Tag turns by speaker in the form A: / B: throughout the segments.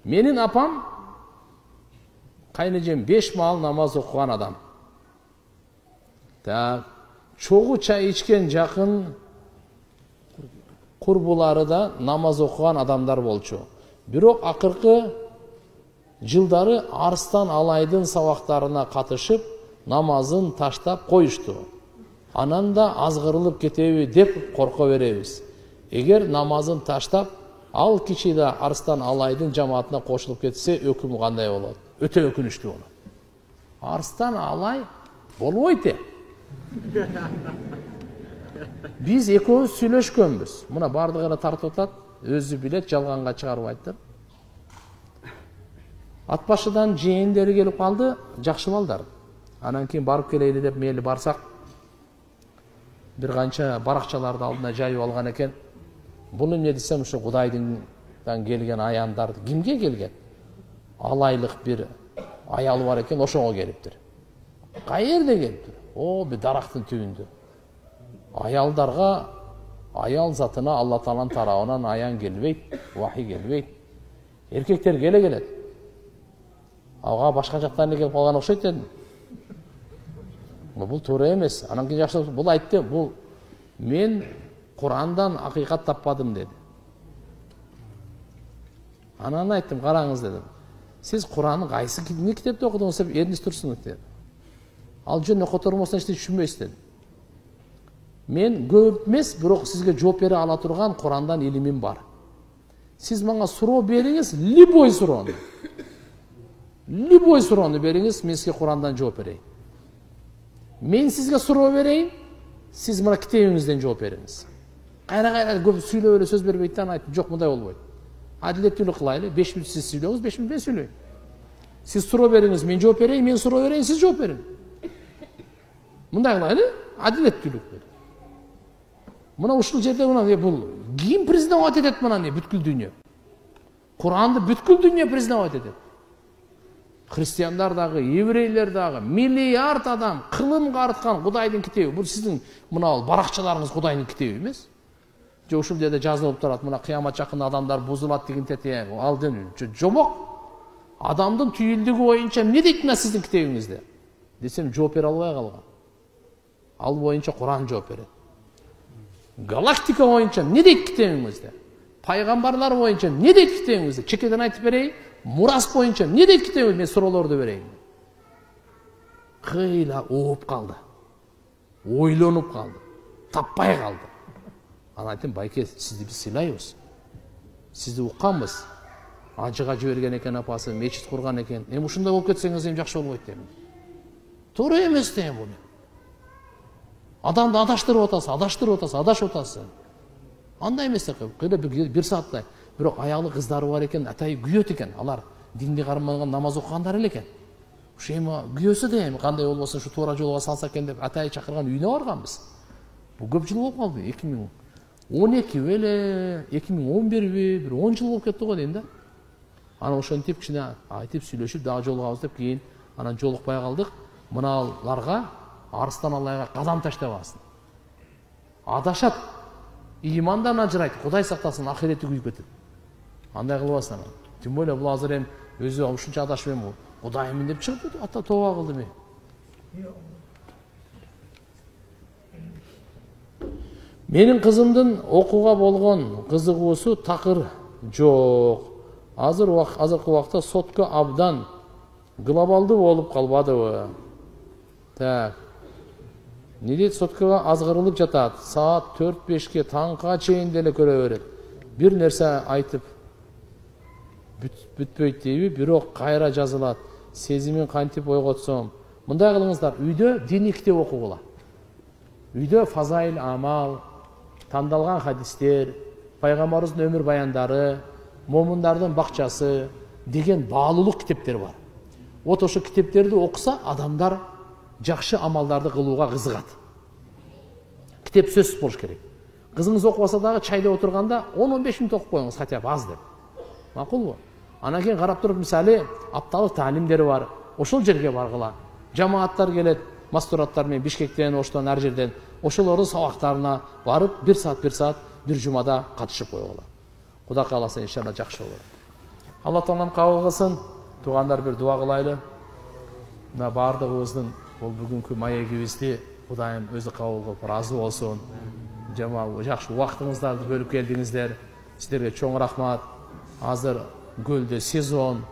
A: Менин апам кайнежем 5 маал намаз окуган адам. Чогуу чай ичкен жакын курбулары да намаз окуган адамдар болчу. Бирок акыркы жылдары Арыстан Алайдын сабактарына катышып, намазын таштап коюшту. Анан да азгырылып кетеби деп корко беребиз. Эгер намазын таштап, ал киши да Арыстан Алайдын жамаатына кошулуп кетсе, өкүмү кандай болот? Өтө өкүнүчтүү болот. Арыстан Алай болбойт. Биз экөөбүз сүйлөшкөнбүз. Мына бардыгына тартып атат, өзү билет, жалганга чыгарбайт. Ат башыдан жээндери келип калды, жакшы балдар. Анан кийин барып келейли деп мейли барсак, бир канча баракчаларды алдына жайып алган экен. Бул эмне десем, ушу Кудайдыңдан келген аяндар кимге келген? Алайлык бир аялы бар экен, ошого келиптир. Каерде келиптир? Бир дарактын түбүндө. Аялдарга, аял затына Алла Тааланын тарабынан аян келбейт, вахий келбейт. Эркектер келет. Ага башка жактан келип калган окшойт дедим. Бул туура эмес. Анан кийин жакшы бул айтты, бул мен Курандан акыйкат таппадым деди. Анан айттым, караңыз дедим. Сиз Куранны кайсы китепте окудуңуз деп эриниз турсуңуз деди. Ал жөн окотормосун эч түшүнбөйсүз деди. Мен көп эмес, бирок сизге жооп бере ала турган Курандан илимим бар. Сиз мага суроо бериңиз, любой суроону. Любой суроону бериңиз, мен сизге Курандан жооп берейин. Мен сизге суроо берейин, сиз мына китебиңизден жооп бериңиз. Кайра көп сүйлөп эле сөз бербейт да, айттым, жок, мындай болбойт. Адилеттүүлүк кылайлы, 5 мүнөт сиз сүйлөңүз, 5 мүнөт мен сүйлөйм. Сиз суроо бериңиз, мен жооп берейин, мен суроо берейин, сиз жооп бериң. Мындай кылайлы, адилеттүүлүк. Мына ушул жерде мына бул ким признавать этет мына бүткүл дүйнө? Куранды бүткүл дүйнө признавать этет. Христиандар дагы, еврейлер дагы, миллиард адам кылымга арткан Кудайдын китеби. Бул сиздин мына баракчаларыңыз Кудайдын китеби эмес? Же ушул жерде жазылып турат, мына кыямат жакында адамдар бузулат деген тете, ал жомок. Адамдын түйүлдүгү боюнча эмне дейт мына сиздин китебиңизде? Десем, жооп бере албай калган. Ал боюнча Куран жооп берет. Галактика боюнча эмне дейт китебиңизде? Пайгамбарлар боюнча эмне дейт китебиңизде? Чекеден айтып берейин. Мурас боюнча эмне дейт китебиңизде? Мен суроолорду берейин. Кыйла ооп калды. Ойлонуп калды. Таппай калды. Анан айттым, байке, сизди биз сыйлайбыз. Сизди укканбыз. Ажыга жиберген экен апасы, мечит курган экен. Эми ушундай болуп кетсеңиз эми жакшы болбойт дейм. Туура эмес дейм буну. Адамды адаштырып атасыз, адашып атасыз. Андай эмес экен. Кыйла бир сааттай. Бирок аялы кыздары бар экен, атай күйөт экен. Алар динди кармаган намаз окугандар эле экен. Ушу эми күйөсү дейм, кандай болбосун ушу туура жолго салса экен деп атай чакырган үйүнө барганбыз. Бул көп жыл болуп калды. 2012 беле, 2011би, бир 10 жыл болуп кетти го дейм да. Анан ошентип кичине айтып сүйлөшүп дагы жолугабыз деп кийин анан жолукпай калдык. Мыналарга Арыстан Алайга кадам таштабасын. Адашат. Имандан ажырайт. Кудай сактасын, ахирети күйүп кетет. Андай кылбасын. Тим более бул азыр эми өзү ушунча адашып эми Кудаймын деп чыгып ата тооба кылды мен. Менин кызымдын окууга болгон кызыгуусу такыр жок. Азыркы убакта сотко абдан глобалдуу болуп калбадыбы? Так. Не дейт, соткага азгырылып жатат. Саат 4-5ке таңга чейин деле көрө берет. Бир нерсе айтып бүтпөйт дейби, бирок кайра жазылат. Сезимин кантип ойготсом. Мындай кылыңыздар, үйдө диний китеп окугула. Үйдө фазаил амал, тандалган хадистер, пайгамбарыбыздын өмүр баяндары, момундардын бакчасы деген баалуулук китептер бар. Вот ошо китептерди окуса, адамдар жакшы амалдарды кылууга кызыгат. Китеп сөзсүз болуш керек. Кызыңыз окубаса дагы чайда отурганда 10-15 мүнөт окуп коюңуз, хотя бы аз деп. Макулбу? Анан кийин карап туруп, мисалы, апталык таалимдери бар. Ошол жерге баргыла. Жамааттар келет, мастураттар менен Бишкектен, Оштон, ар жерден. Ошолордун сабактарына барып, 1 саат, бир жумада катышып койгула. Кудай кааласа, иншалла жакшы болот. Алла Таалам кабыл кылсын. Тугандар, бир дуа кылайлы. Мына бардыгыбыздын бул бүгүнкү маегибизди Кудайым өзү кабыл кылып ыраазы болсун. Жамал жакшы убактыңыздарды бөлүп келдиңиздер. Сиздерге чоң рахмат. Азыр көлдө сезон,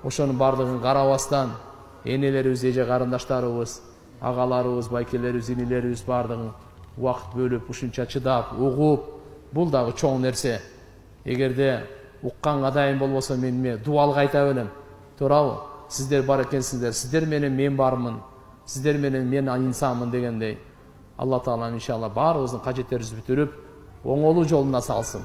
A: ошонун бардыгын карабастан энелерибиз, эже карындаштарыбыз, агаларыбыз, байкелерибиз, инилерибиз бардыгын убакыт бөлүп, ушунча чыдап, угуп, бул дагы чоң нерсе. Эгерде укканга дайын болбосо мен дуалга айта берем. Туурабы? Сиздер бар экенсиздер, сиздер менен мен бармын, сиздер менен мен инсанмын дегендей. Алла Таалам иншалла баарыбыздын кажеттерибизди бүтүрүп, оңолуу жолуна салсын.